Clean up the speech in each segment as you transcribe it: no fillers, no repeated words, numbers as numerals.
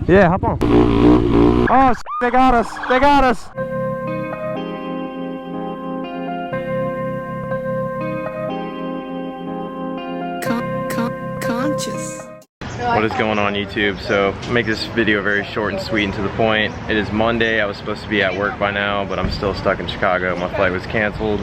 Yeah, hop on. Oh, they got us. They got us. Conscious. What is going on YouTube? So make this video very short and sweet and to the point. It is Monday. I was supposed to be at work by now, but I'm still stuck in Chicago. My flight was canceled.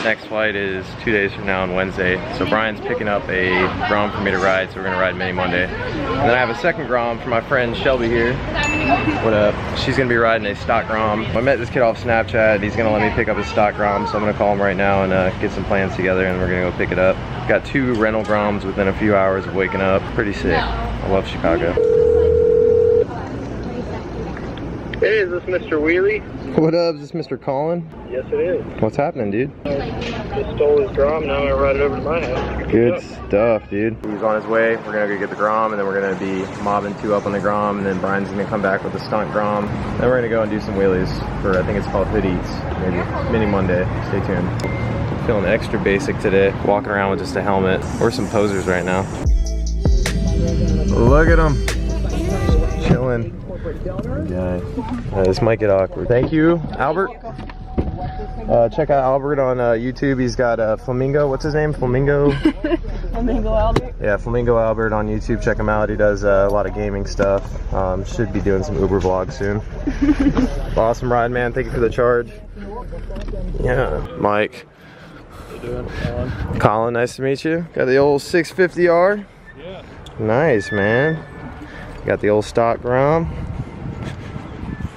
Next flight is 2 days from now on Wednesday. So Brian's picking up a grom for me to ride, so we're gonna ride mini Monday. And then I have a second grom for my friend Shelby here. What up? She's gonna be riding a stock grom. I met this kid off Snapchat. He's gonna let me pick up his stock grom, so I'm gonna call him right now and get some plans together, and we're gonna go pick it up. Got 2 rental groms within a few hours of waking up. Pretty sick. I love Chicago. Hey, is this Mr. Wheelie? What up? Is this Mr. Colin? Yes, it is. What's happening, dude? Just stole his grom, now I'm gonna ride it over to my house. Good stuff, dude. He's on his way. We're gonna go get the grom, and then we're gonna be mobbing 2 up on the grom, and then Brian's gonna come back with the stunt grom. Then we're gonna go and do some wheelies for, I think it's called Hood Eats, maybe mini Monday. Stay tuned. Feeling extra basic today. Walking around with just a helmet. We're some posers right now. Look at him. Chilling. Guy. This might get awkward. Thank you, Albert. Check out Albert on YouTube. He's got Flamingo. What's his name? Flamingo? Flamingo Albert? Yeah, Flamingo Albert on YouTube. Check him out. He does a lot of gaming stuff. Should be doing some Uber vlogs soon. Awesome ride, man. Thank you for the charge. Yeah, Mike. How you doing, Colin? Colin, nice to meet you. Got the old 650R. Yeah. Nice, man. Got the old stock grom.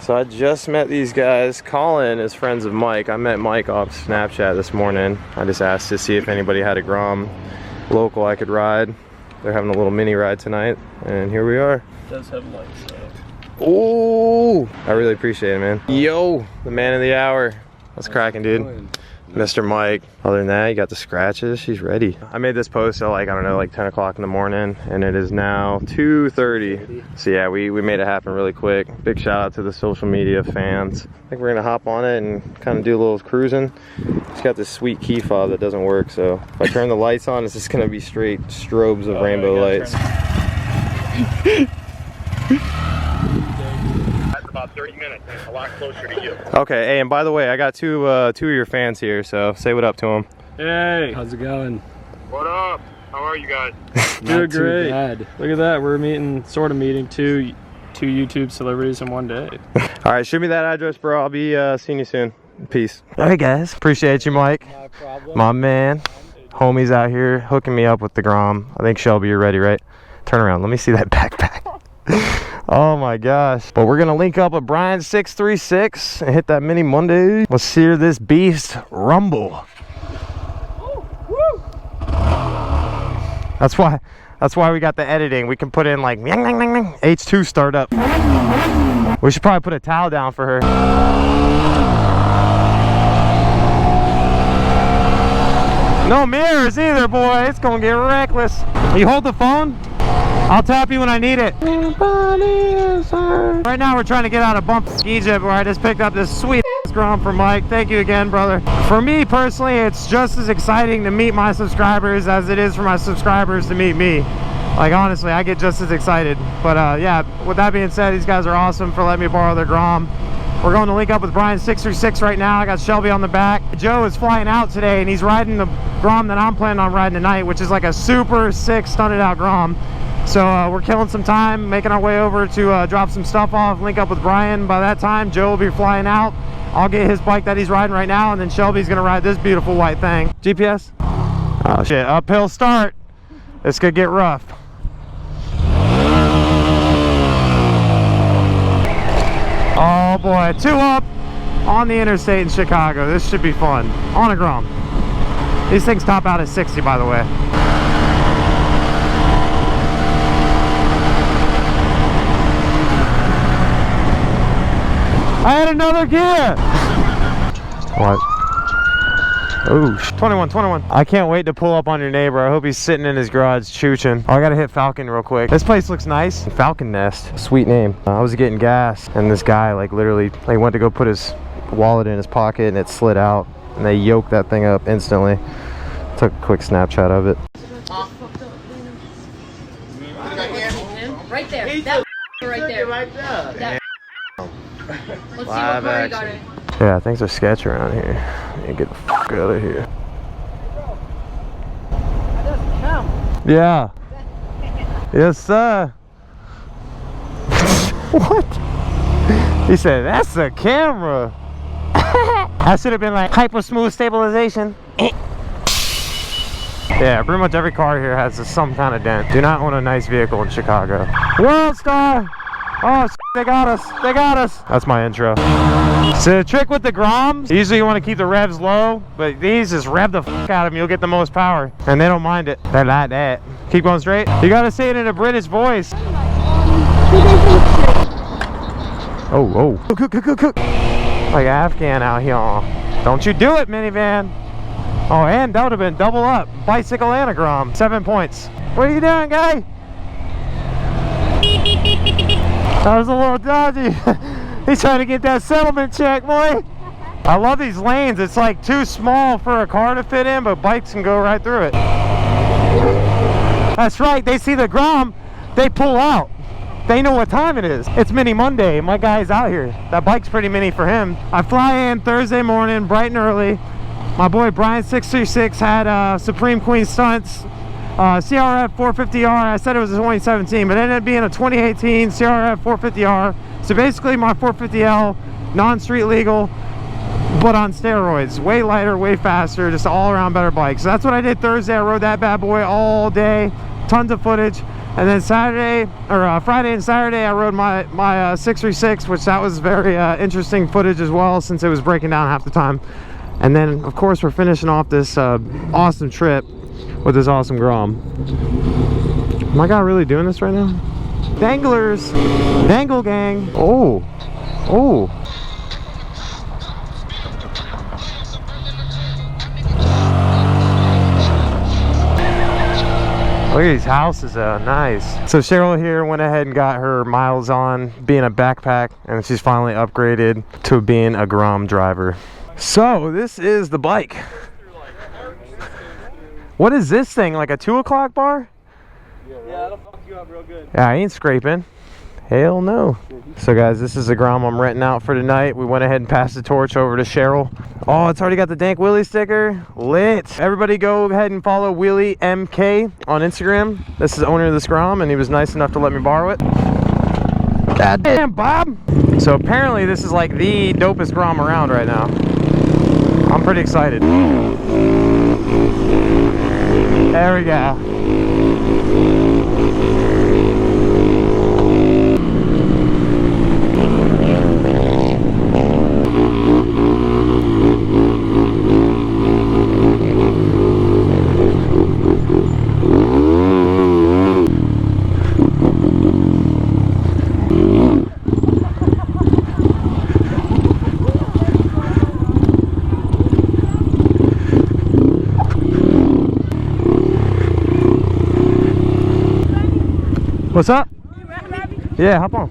So I just met these guys. Colin is friends of Mike. I met Mike off Snapchat this morning. I just asked to see if anybody had a grom local I could ride. They're having a little mini ride tonight, and here we are. It does have lights, so. Oh, I really appreciate it, man. Yo, the man of the hour. What's cracking, dude? Mr. Mike. Other than that, you got the scratches. She's ready. I made this post at like, I don't know, like 10 o'clock in the morning, and it is now 2:30. So yeah, we made it happen really quick. Big shout out to the social media fans. I think we're gonna hop on it and kind of do a little cruising. It's got this sweet key fob that doesn't work, so if I turn the lights on, it's just gonna be straight strobes of rainbow lights. About 30 minutes, a lot closer to you. Okay, hey, and by the way, I got two of your fans here, so say what up to them. Hey, how's it going? What up? How are you guys? Doing great. Look at that, we're sort of meeting two YouTube celebrities in one day. All right, shoot me that address, bro. I'll be seeing you soon. Peace. All right, guys. Appreciate you, Mike. No problem. My man. Homies out here hooking me up with the grom. I think Shelby, you're ready, right? Turn around. Let me see that backpack. Oh my gosh. But we're gonna link up with Brian 636 and hit that mini Monday. Let's hear this beast rumble. That's why we got the editing. We can put in like H2 startup. We should probably put a towel down for her. No mirrors either, boy. It's gonna get reckless. You hold the phone? I'll tap you when I need it. Right now we're trying to get out of bump Egypt, where I just picked up this sweet grom for Mike. Thank you again, brother. For me personally, it's just as exciting to meet my subscribers as it is for my subscribers to meet me. Like honestly, I get just as excited. But yeah, with that being said, these guys are awesome for letting me borrow their grom. We're going to link up with Brian 636 right now. I got Shelby on the back. Joe is flying out today, and he's riding the grom that I'm planning on riding tonight, which is like a super sick stunted out grom. So we're killing some time, making our way over to drop some stuff off, link up with Brian. By that time, Joe will be flying out. I'll get his bike that he's riding right now, and then Shelby's gonna ride this beautiful white thing. GPS? Oh shit, uphill start. This could get rough. Oh boy, 2 up on the interstate in Chicago. This should be fun. On a grom. These things top out at 60, by the way. I had another gear. What? Ooh, 21. I can't wait to pull up on your neighbor. I hope he's sitting in his garage chooching. Oh, I gotta hit Falcon real quick. This place looks nice. Falcon Nest, sweet name. I was getting gas, and this guy like literally like went to go put his wallet in his pocket, and it slid out, and they yoked that thing up instantly. Took a quick Snapchat of it. Right there. That right there. Right there. That. Let's see what car you got in. Yeah, things are sketchy around here. You get the fuck out of here. Yeah. Yes, sir. What? He said, that's a camera. I should have been like hyper smooth stabilization. Yeah, pretty much every car here has some kind of dent. Do not own a nice vehicle in Chicago. World Star! Oh, they got us. They got us. That's my intro. So the trick with the Groms, usually you want to keep the revs low, but these just rev the fuck out of them. You'll get the most power. And they don't mind it. They like that. Keep going straight. You got to say it in a British voice. Oh, oh. Cook. Like Afghan out here. Don't you do it, minivan. Oh, and that would have been double up. Bicycle and a Grom. 7 points. What are you doing, guy? That was a little dodgy. He's trying to get that settlement check, boy. I love these lanes. It's like too small for a car to fit in, but bikes can go right through it. That's right. They see the Grom, they pull out. They know what time it is. It's Mini Monday. My guy's out here. That bike's pretty mini for him. I fly in Thursday morning, bright and early. My boy Brian 636 had Supreme Queen Stunts. CRF 450R. I said it was a 2017, but it ended up being a 2018 CRF 450R. So basically my 450L, non-street legal, but on steroids. Way lighter, way faster, just all around better bike. So that's what I did Thursday. I rode that bad boy all day, tons of footage. And then Saturday, or Friday and Saturday, I rode my 636, which that was very interesting footage as well, since it was breaking down half the time. And then, of course, we're finishing off this awesome trip with this awesome Grom. Am I really doing this right now? Danglers! Dangle gang! Oh! Oh! Look at these houses, nice. So Cheryl here went ahead and got her miles on being a backpack, and she's finally upgraded to being a Grom driver. So this is the bike. What is this thing, like a 2 o'clock bar? Yeah, that'll fuck you up real good. Yeah, I ain't scraping. Hell no. So guys, this is the Grom I'm renting out for tonight. We went ahead and passed the torch over to Cheryl. Oh, it's already got the DankWheelie sticker. Lit. Everybody go ahead and follow Wheelie MK on Instagram. This is the owner of this Grom, and he was nice enough to let me borrow it. God damn, Bob. So apparently this is like the dopest Grom around right now. I'm pretty excited. There we go. What's up? Yeah, hop on.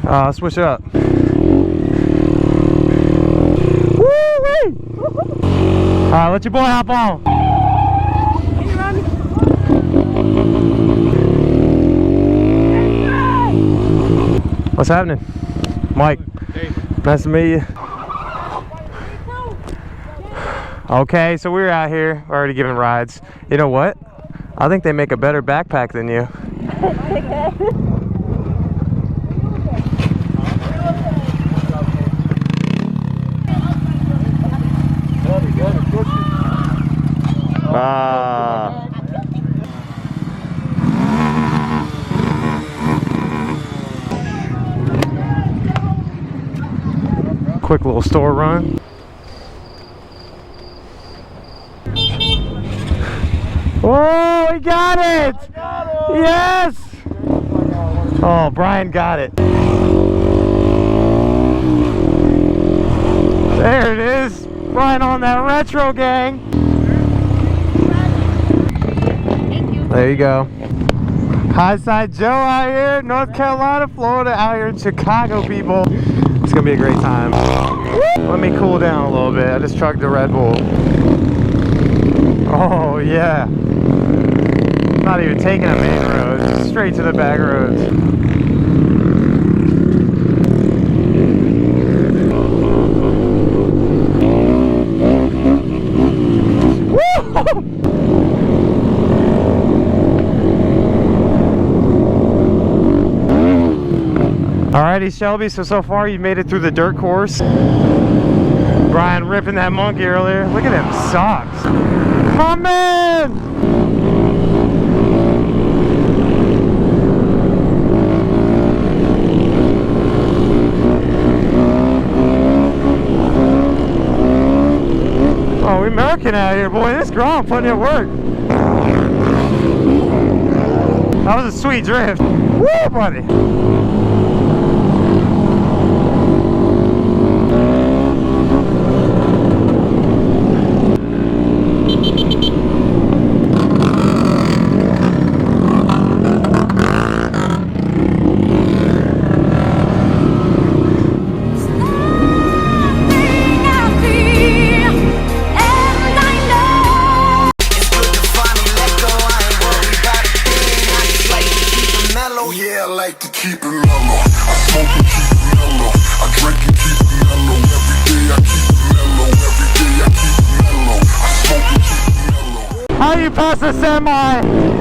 I'll switch it up. Woo-wee! Alright, let your boy hop on. What's happening? Mike. Hey. Nice to meet you. Okay, so we're out here already giving rides. You know what? I think they make a better backpack than you. Quick little store run. Whoa, we got it! Yes! Oh, Brian got it. There it is. Brian on that retro gang. There you go. High Side Joe out here, North Carolina, Florida, out here in Chicago, people. It's gonna be a great time. Let me cool down a little bit. I just chugged the Red Bull. Oh, yeah. Not even taking a main road, just straight to the back roads. Alrighty, Shelby, so far you made it through the dirt course. Brian ripping that monkey earlier. Look at them socks. My man! Oh, we American out here, boy. This grom putting in work. That was a sweet drift. Woo, buddy. How you pass a semi?